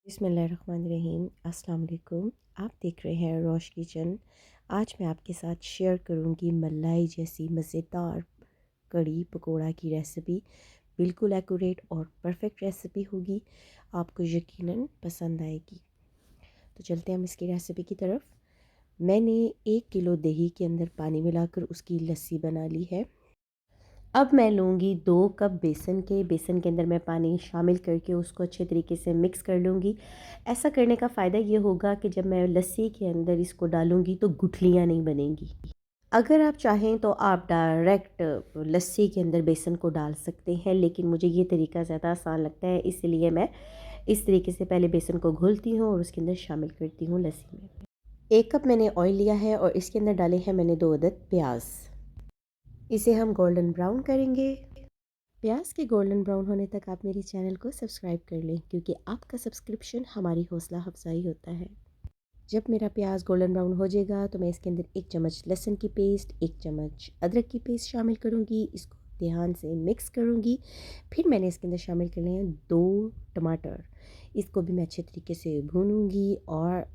बिस्मिल्लाहिर्रहमानिर्रहीम। अस्सलाम वालेकुम। आप देख रहे हैं रोश किचन। आज मैं आपके साथ शेयर करूंगी मलाई जैसी मज़ेदार कड़ी पकोड़ा की रेसिपी। बिल्कुल एक्यूरेट और परफेक्ट रेसिपी होगी, आपको यकीनन पसंद आएगी। तो चलते हैं हम इसकी रेसिपी की तरफ। मैंने 1 किलो दही के अंदर पानी मिलाकर उसकी लस्सी बना ली है। अब मैं लूँगी 2 कप बेसन के अंदर मैं पानी शामिल करके उसको अच्छे तरीके से मिक्स कर लूँगी। ऐसा करने का फ़ायदा ये होगा कि जब मैं लस्सी के अंदर इसको डालूँगी तो गुठलियाँ नहीं बनेंगी। अगर आप चाहें तो आप डायरेक्ट लस्सी के अंदर बेसन को डाल सकते हैं, लेकिन मुझे ये तरीका ज़्यादा आसान लगता है, इसलिए मैं इस तरीके से पहले बेसन को घोलती हूँ और उसके अंदर शामिल करती हूँ लस्सी में। 1 कप मैंने ऑयल लिया है और इसके अंदर डाले हैं मैंने 2 अदद प्याज। इसे हम गोल्डन ब्राउन करेंगे। प्याज के गोल्डन ब्राउन होने तक आप मेरे चैनल को सब्सक्राइब कर लें, क्योंकि आपका सब्सक्रिप्शन हमारी हौसला अफजाई होता है। जब मेरा प्याज गोल्डन ब्राउन हो जाएगा तो मैं इसके अंदर 1 चम्मच लहसुन की पेस्ट, 1 चम्मच अदरक की पेस्ट शामिल करूँगी। इसको ध्यान से मिक्स करूँगी। फिर मैंने इसके अंदर शामिल करने हैं 2 टमाटर। इसको भी मैं अच्छे तरीके से भूनूंगी और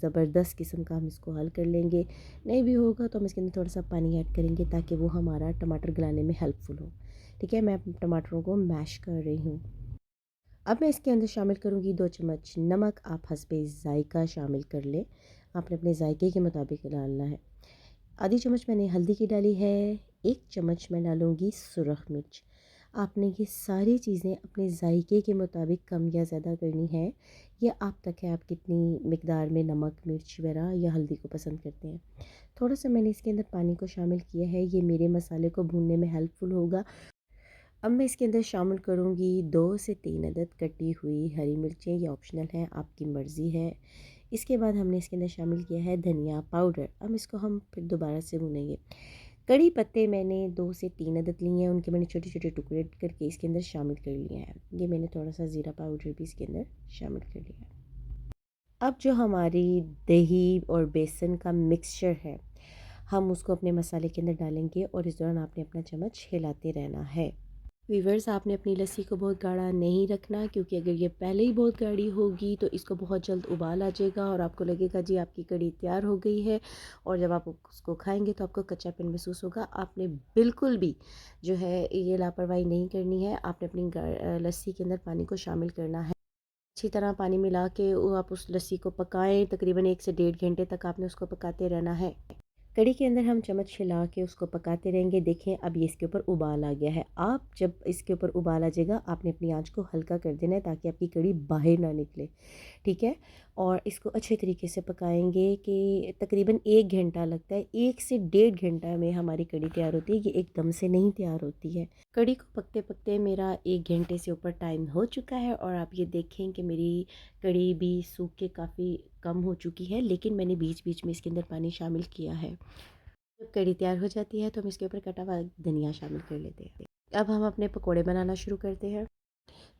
ज़बरदस्त किस्म का हम इसको हल कर लेंगे। नहीं भी होगा तो हम इसके अंदर थोड़ा सा पानी ऐड करेंगे ताकि वो हमारा टमाटर गलाने में हेल्पफुल हो। ठीक है, मैं टमाटरों को मैश कर रही हूँ। अब मैं इसके अंदर शामिल करूँगी 2 चम्मच नमक। आप हस्बे ज़ायका शामिल कर लें, आपने अपने ज़ायके के मुताबिक डालना है। आधी चम्मच मैंने हल्दी की डाली है। 1 चम्मच मैं डालूँगी सुरख मिर्च। आपने ये सारी चीज़ें अपने ज़ायके के मुताबिक कम या ज़्यादा करनी है। ये आप तक है, आप कितनी मिकदार में नमक, मिर्च वगैरह या हल्दी को पसंद करते हैं। थोड़ा सा मैंने इसके अंदर पानी को शामिल किया है, ये मेरे मसाले को भूनने में हेल्पफुल होगा। अब मैं इसके अंदर शामिल करूँगी 2 से 3 अदद कटी हुई हरी मिर्चें। ये ऑप्शनल है, आपकी मर्ज़ी है। इसके बाद हमने इसके अंदर शामिल किया है धनिया पाउडर। अब इसको हम फिर दोबारा से भूनेंगे। कड़ी पत्ते मैंने 2 से 3 अदद लिए हैं, उनके मैंने छोटे छोटे टुकड़े करके इसके अंदर शामिल कर लिए हैं। ये मैंने थोड़ा सा ज़ीरा पाउडर भी इसके अंदर शामिल कर लिया है। अब जो हमारी दही और बेसन का मिक्सचर है, हम उसको अपने मसाले के अंदर डालेंगे और इस दौरान आपने अपना चम्मच हिलाते रहना है। वीवर्स, आपने अपनी लस्सी को बहुत गाढ़ा नहीं रखना, क्योंकि अगर ये पहले ही बहुत गाढ़ी होगी तो इसको बहुत जल्द उबाल आ जाएगा और आपको लगेगा जी आपकी कड़ी तैयार हो गई है, और जब आप उसको खाएंगे तो आपको कच्चापन महसूस होगा। आपने बिल्कुल भी जो है ये लापरवाही नहीं करनी है। आपने अपनी लस्सी के अंदर पानी को शामिल करना है। अच्छी तरह पानी मिला के आप उस लस्सी को पकाएं। तकरीबन 1 से 1.5 घंटे तक आपने उसको पकाते रहना है। कड़ी के अंदर हम चम्मच हिला के उसको पकाते रहेंगे। देखें, अब ये इसके ऊपर उबाल आ गया है। आप जब इसके ऊपर उबाल आ जाएगा, आपने अपनी आंच को हल्का कर देना है ताकि आपकी कड़ी बाहर ना निकले। ठीक है, और इसको अच्छे तरीके से पकाएंगे कि तकरीबन 1 घंटा लगता है। 1 से 1.5 घंटा में हमारी कड़ी तैयार होती है। ये एकदम से नहीं तैयार होती है। कड़ी को पकते पकते मेरा 1 घंटे से ऊपर टाइम हो चुका है और आप ये देखें कि मेरी कड़ी भी सूख के काफ़ी कम हो चुकी है, लेकिन मैंने बीच बीच में इसके अंदर पानी शामिल किया है। जब कड़ी तैयार हो जाती है तो हम इसके ऊपर कटा हुआ धनिया शामिल कर लेते हैं। अब हम अपने पकोड़े बनाना शुरू करते हैं।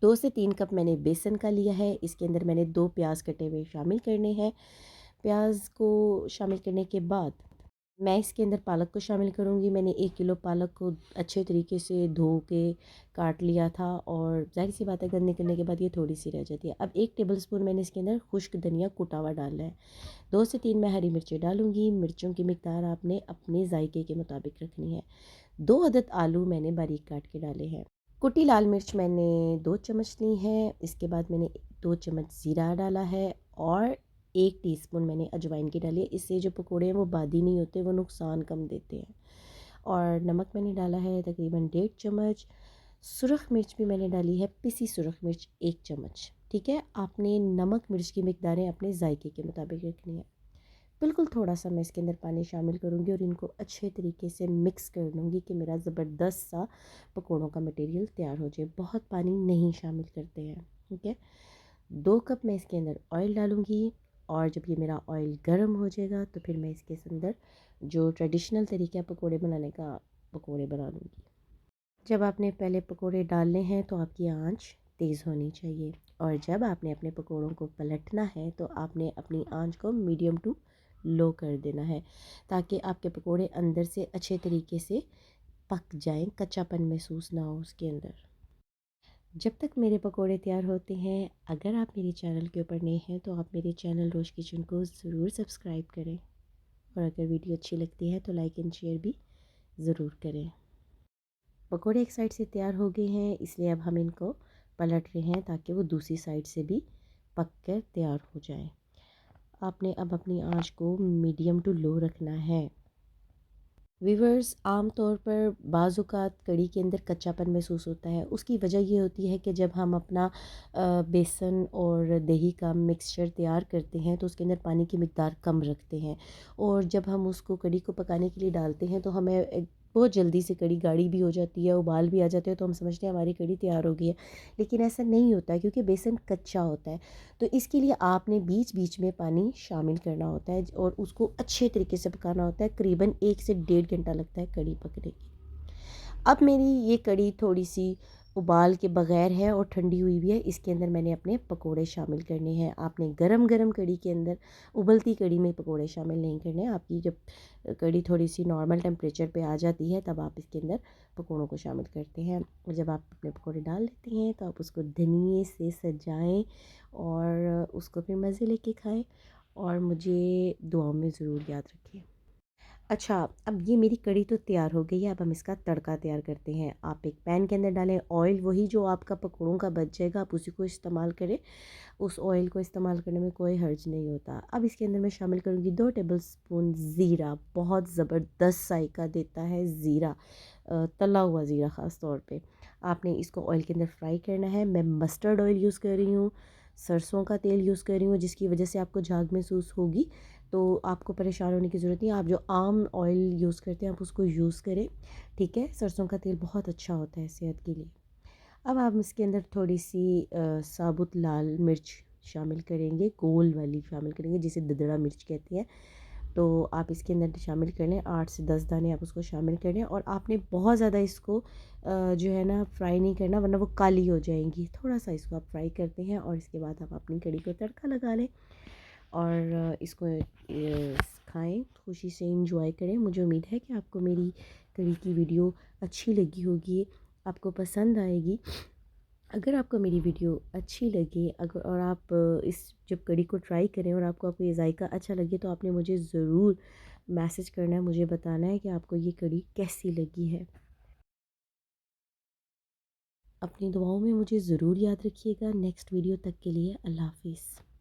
2 से 3 कप मैंने बेसन का लिया है। इसके अंदर मैंने 2 प्याज कटे हुए शामिल करने हैं। प्याज को शामिल करने के बाद मैं इसके अंदर पालक को शामिल करूँगी। मैंने 1 किलो पालक को अच्छे तरीके से धो के काट लिया था, और ज़ाहिर सी बात है गंदे करने के बाद ये थोड़ी सी रह जाती है। अब 1 टेबलस्पून मैंने इसके अंदर खुश्क धनिया कुटा हुआ डाला है। 2 से 3 मैं हरी मिर्चें डालूँगी। मिर्चों की मिकदार आपने अपने जायके के मुताबिक रखनी है। 2 अदद आलू मैंने बारीक काट के डाले हैं। कुटी लाल मिर्च मैंने 2 चम्मच ली हैं। इसके बाद मैंने 2 चम्मच ज़ीरा डाला है और 1 टीस्पून मैंने अजवाइन की डाली है। इससे जो पकोड़े हैं वो बादी नहीं होते, वो नुकसान कम देते हैं। और नमक मैंने डाला है तकरीबन 1.5 चम्मच। सुरख मिर्च भी मैंने डाली है, पिसी सुरख मिर्च 1 चम्मच। ठीक है, आपने नमक मिर्च की मिकदारें अपने जायके के मुताबिक रखनी है। बिल्कुल थोड़ा सा मैं इसके अंदर पानी शामिल करूँगी और इनको अच्छे तरीके से मिक्स कर लूँगी कि मेरा ज़बरदस्त सा पकोड़ों का मटेरियल तैयार हो जाए। बहुत पानी नहीं शामिल करते हैं। ठीक है, 2 कप मैं इसके अंदर ऑयल डालूँगी, और जब ये मेरा ऑयल गर्म हो जाएगा तो फिर मैं इसके अंदर जो ट्रेडिशनल तरीका है पकोड़े बनाने का, पकोड़े बना लूँगी। जब आपने पहले पकोड़े डालने हैं तो आपकी आंच तेज़ होनी चाहिए, और जब आपने अपने पकोड़ों को पलटना है तो आपने अपनी आंच को मीडियम टू लो कर देना है, ताकि आपके पकोड़े अंदर से अच्छे तरीके से पक जाएं, कच्चापन महसूस ना हो उसके अंदर। जब तक मेरे पकोड़े तैयार होते हैं, अगर आप मेरे चैनल के ऊपर नए हैं तो आप मेरे चैनल रोश किचन को ज़रूर सब्सक्राइब करें, और अगर वीडियो अच्छी लगती है तो लाइक एंड शेयर भी ज़रूर करें। पकोड़े एक साइड से तैयार हो गए हैं, इसलिए अब हम इनको पलट रहे हैं ताकि वो दूसरी साइड से भी पक कर तैयार हो जाए। आपने अब अपनी आंच को मीडियम टू लो रखना है। वीवर्स, आम तौर पर बाज़ औक़ात कढ़ी के अंदर कच्चापन महसूस होता है। उसकी वजह ये होती है कि जब हम अपना बेसन और दही का मिक्सचर तैयार करते हैं तो उसके अंदर पानी की मिक़दार कम रखते हैं, और जब हम उसको कढ़ी को पकाने के लिए डालते हैं तो हमें बहुत जल्दी से कढ़ी गाढ़ी भी हो जाती है, उबाल भी आ जाते हैं, तो हम समझते हैं हमारी कढ़ी तैयार हो गई है। लेकिन ऐसा नहीं होता है, क्योंकि बेसन कच्चा होता है। तो इसके लिए आपने बीच बीच में पानी शामिल करना होता है और उसको अच्छे तरीके से पकाना होता है। करीबन 1 से 1.5 घंटा लगता है कढ़ी पकने की। अब मेरी ये कढ़ी थोड़ी सी उबाल के बगैर है और ठंडी हुई भी है। इसके अंदर मैंने अपने पकोड़े शामिल करने हैं। आपने गरम गरम कढ़ी के अंदर, उबलती कढ़ी में पकोड़े शामिल नहीं करने हैं। आपकी जब कढ़ी थोड़ी सी नॉर्मल टेम्परेचर पे आ जाती है तब आप इसके अंदर पकोड़ों को शामिल करते हैं। और जब आप अपने पकोड़े डाल लेते हैं तो आप उसको धनिए से सजाएं और उसको फिर मज़े लेके खाएं, और मुझे दुआओं में ज़रूर याद रखें। अच्छा, अब ये मेरी कढ़ी तो तैयार हो गई है। अब हम इसका तड़का तैयार करते हैं। आप एक पैन के अंदर डालें ऑयल, वही जो आपका पकौड़ों का बच जाएगा आप उसी को इस्तेमाल करें। उस ऑयल को इस्तेमाल करने में कोई हर्ज नहीं होता। अब इसके अंदर मैं शामिल करूँगी 2 टेबलस्पून ज़ीरा। बहुत ज़बरदस्त जायका देता है ज़ीरा, तला हुआ ज़ीरा ख़ास तौर पे। आपने इसको ऑयल के अंदर फ्राई करना है। मैं मस्टर्ड ऑयल यूज़ कर रही हूँ, सरसों का तेल यूज़ कर रही हूँ, जिसकी वजह से आपको झाग महसूस होगी, तो आपको परेशान होने की ज़रूरत नहीं है। आप जो आम ऑयल यूज़ करते हैं आप उसको यूज़ करें, ठीक है। सरसों का तेल बहुत अच्छा होता है सेहत के लिए। अब आप इसके अंदर थोड़ी सी साबुत लाल मिर्च शामिल करेंगे, गोल वाली शामिल करेंगे, जिसे ददड़ा मिर्च कहते हैं। तो आप इसके अंदर शामिल कर लें, 8 से 10 दाने आप उसको शामिल कर लें। और आपने बहुत ज़्यादा इसको जो है ना फ्राई नहीं करना, वरना वो काली हो जाएंगी। थोड़ा सा इसको आप फ्राई करते हैं और इसके बाद आप अपनी कढ़ी को तड़का लगा लें और इसको खाएं, खुशी से इंजॉय करें। मुझे उम्मीद है कि आपको मेरी कढ़ी की वीडियो अच्छी लगी होगी, आपको पसंद आएगी। अगर आपको मेरी वीडियो अच्छी लगे, अगर और आप इस जब कढ़ी को ट्राई करें और आपको ये जायका अच्छा लगे, तो आपने मुझे ज़रूर मैसेज करना है, मुझे बताना है कि आपको ये कढ़ी कैसी लगी है। अपनी दुआओं में मुझे ज़रूर याद रखिएगा। नेक्स्ट वीडियो तक के लिए अल्लाह हाफ़िज़।